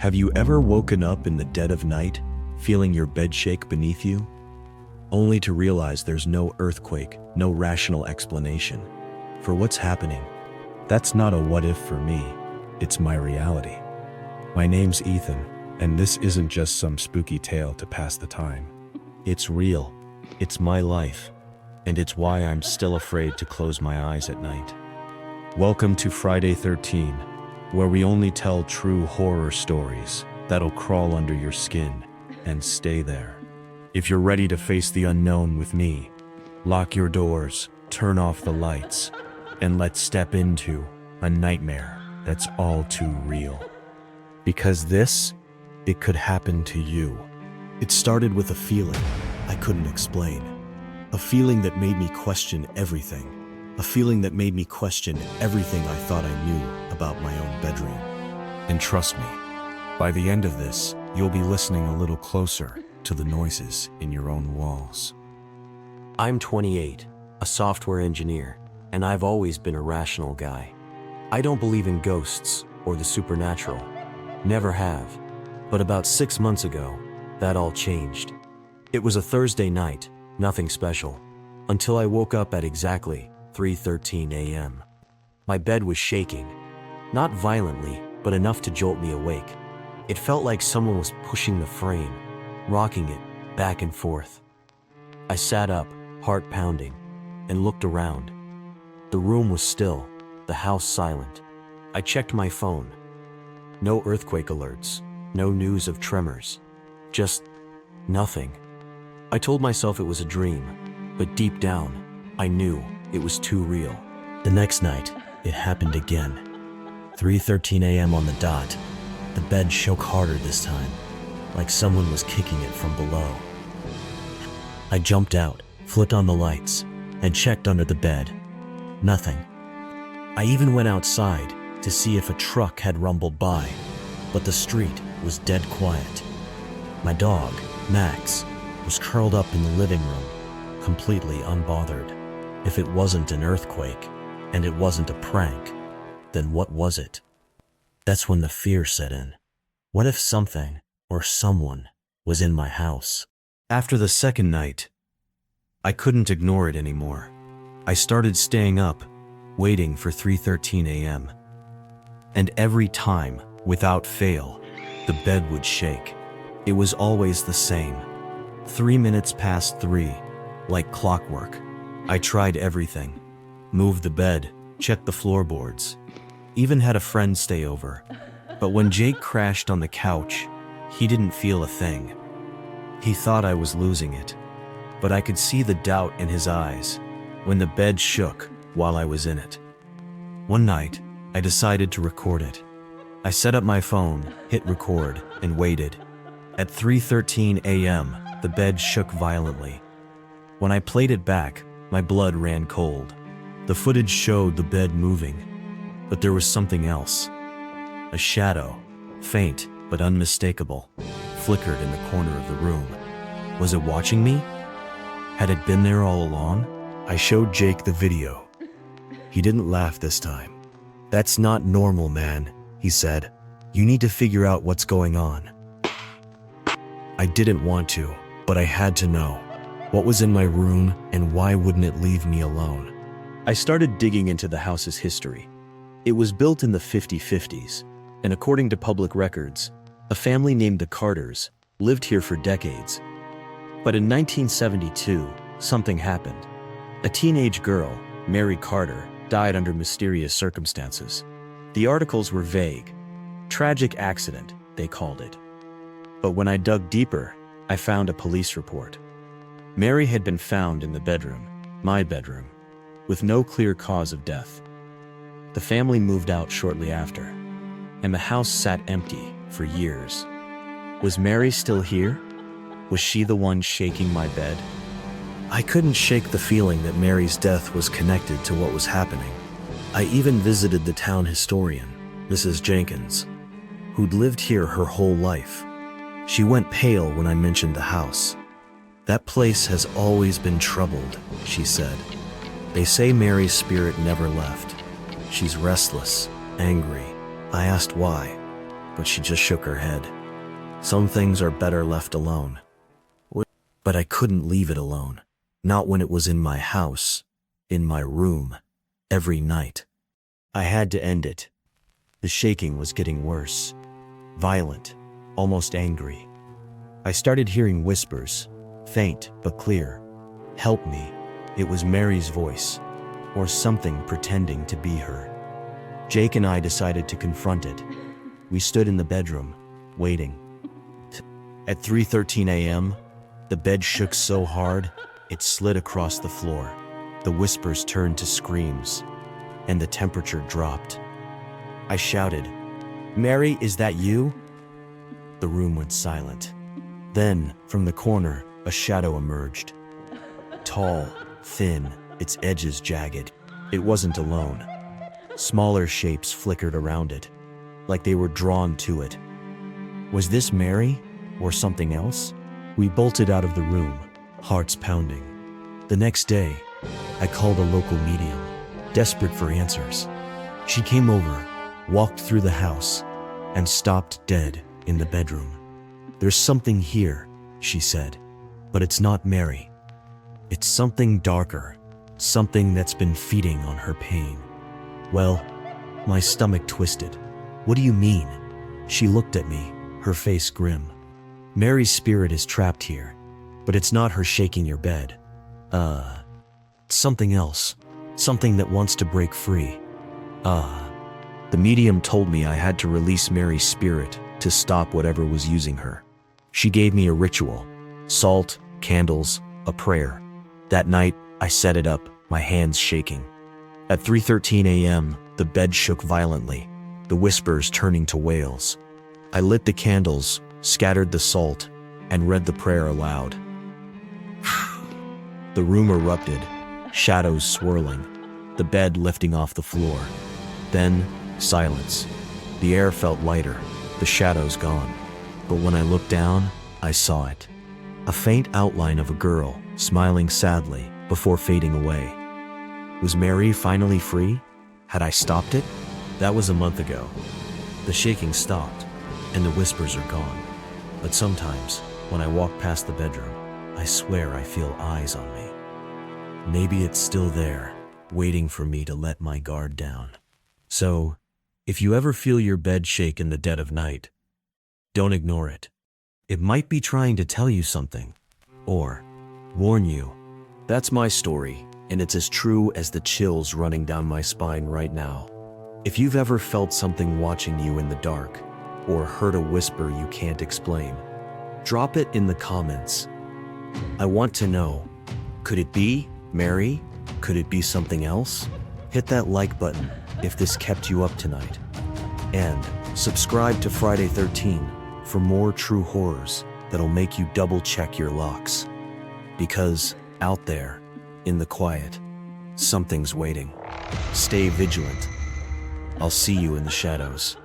Have you ever woken up in the dead of night, feeling your bed shake beneath you? Only to realize there's no earthquake, no rational explanation for what's happening. That's not a what if for me, it's my reality. My name's Ethan, and this isn't just some spooky tale to pass the time. It's real, it's my life, and it's why I'm still afraid to close my eyes at night. Welcome to Friday 13, where we only tell true horror stories that'll crawl under your skin and stay there. If you're ready to face the unknown with me, lock your doors, turn off the lights, and let's step into a nightmare that's all too real. Because it could happen to you. It started with a feeling I couldn't explain. A feeling that made me question everything. A feeling that made me question everything I thought I knew about my own bedroom. And trust me, by the end of this, you'll be listening a little closer to the noises in your own walls. I'm 28, a software engineer, and I've always been a rational guy. I don't believe in ghosts or the supernatural. Never have. But about 6 months ago, that all changed. It was a Thursday night, nothing special, until I woke up at exactly 3:13 a.m. My bed was shaking, not violently, but enough to jolt me awake. It felt like someone was pushing the frame, rocking it back and forth. I sat up, heart pounding, and looked around. The room was still, the house silent. I checked my phone. No earthquake alerts, no news of tremors, just nothing. I told myself it was a dream, but deep down, I knew it was too real. The next night, it happened again. 3:13 a.m. on the dot. The bed shook harder this time, like someone was kicking it from below. I jumped out, flipped on the lights, and checked under the bed. Nothing. I even went outside to see if a truck had rumbled by, but the street was dead quiet. My dog, Max, was curled up in the living room, completely unbothered. If it wasn't an earthquake, and it wasn't a prank, then what was it? That's when the fear set in. What if something or someone was in my house? After the second night, I couldn't ignore it anymore. I started staying up, waiting for 3:13 a.m. And every time, without fail, the bed would shake. It was always the same. 3 minutes past 3, like clockwork. I tried everything. Moved the bed, checked the floorboards, even had a friend stay over. But when Jake crashed on the couch, he didn't feel a thing. He thought I was losing it, but I could see the doubt in his eyes when the bed shook while I was in it. One night, I decided to record it. I set up my phone, hit record, and waited. At 3:13 a.m., the bed shook violently. When I played it back, my blood ran cold. The footage showed the bed moving, but there was something else. A shadow, faint but unmistakable, flickered in the corner of the room. Was it watching me? Had it been there all along? I showed Jake the video. He didn't laugh this time. "That's not normal, man," he said. "You need to figure out what's going on." I didn't want to, but I had to know. What was in my room, and why wouldn't it leave me alone? I started digging into the house's history. It was built in the 50s, and according to public records, a family named the Carters lived here for decades. But in 1972, something happened. A teenage girl, Mary Carter, died under mysterious circumstances. The articles were vague. Tragic accident, they called it. But when I dug deeper, I found a police report. Mary had been found in the bedroom, my bedroom, with no clear cause of death. The family moved out shortly after, and the house sat empty for years. Was Mary still here? Was she the one shaking my bed? I couldn't shake the feeling that Mary's death was connected to what was happening. I even visited the town historian, Mrs. Jenkins, who'd lived here her whole life. She went pale when I mentioned the house. "That place has always been troubled," she said. "They say Mary's spirit never left. She's restless, angry." I asked why. but she just shook her head. Some things are better left alone. But I couldn't leave it alone. Not when it was in my house, in my room, every night. I had to end it. The shaking was getting worse. Violent, almost angry. I started hearing whispers, faint but clear. Help me. It was Mary's voice, or something pretending to be her. Jake and I decided to confront it. We stood in the bedroom, waiting. At 3:13 a.m., the bed shook so hard, it slid across the floor. The whispers turned to screams, and the temperature dropped. I shouted, "Mary, is that you?" The room went silent. Then, from the corner, a shadow emerged. Tall, thin, its edges jagged. It wasn't alone. Smaller shapes flickered around it, like they were drawn to it. Was this Mary, or something else? We bolted out of the room, hearts pounding. The next day, I called a local medium, desperate for answers. She came over, walked through the house, and stopped dead in the bedroom. "There's something here," she said, "but it's not Mary. It's something darker, something that's been feeding on her pain." Well, my stomach twisted. "What do you mean?" She looked at me, her face grim. "Mary's spirit is trapped here, but it's not her shaking your bed. Something else. Something that wants to break free." The medium told me I had to release Mary's spirit to stop whatever was using her. She gave me a ritual: salt, candles, a prayer. That night, I set it up, my hands shaking. At 3:13 a.m., the bed shook violently, the whispers turning to wails. I lit the candles, scattered the salt, and read the prayer aloud. The room erupted, shadows swirling, the bed lifting off the floor. Then, silence. The air felt lighter, the shadows gone. But when I looked down, I saw it. A faint outline of a girl, smiling sadly, before fading away. Was Mary finally free? Had I stopped it? That was a month ago. The shaking stopped, and the whispers are gone. But sometimes, when I walk past the bedroom, I swear I feel eyes on me. Maybe it's still there, waiting for me to let my guard down. So, if you ever feel your bed shake in the dead of night, don't ignore it. It might be trying to tell you something, or warn you. That's my story, and it's as true as the chills running down my spine right now. If you've ever felt something watching you in the dark, or heard a whisper you can't explain, drop it in the comments. I want to know, could it be Mary? Could it be something else? Hit that like button if this kept you up tonight. And subscribe to Friday 13 for more true horrors that'll make you double check your locks. Because out there, in the quiet, something's waiting. Stay vigilant. I'll see you in the shadows.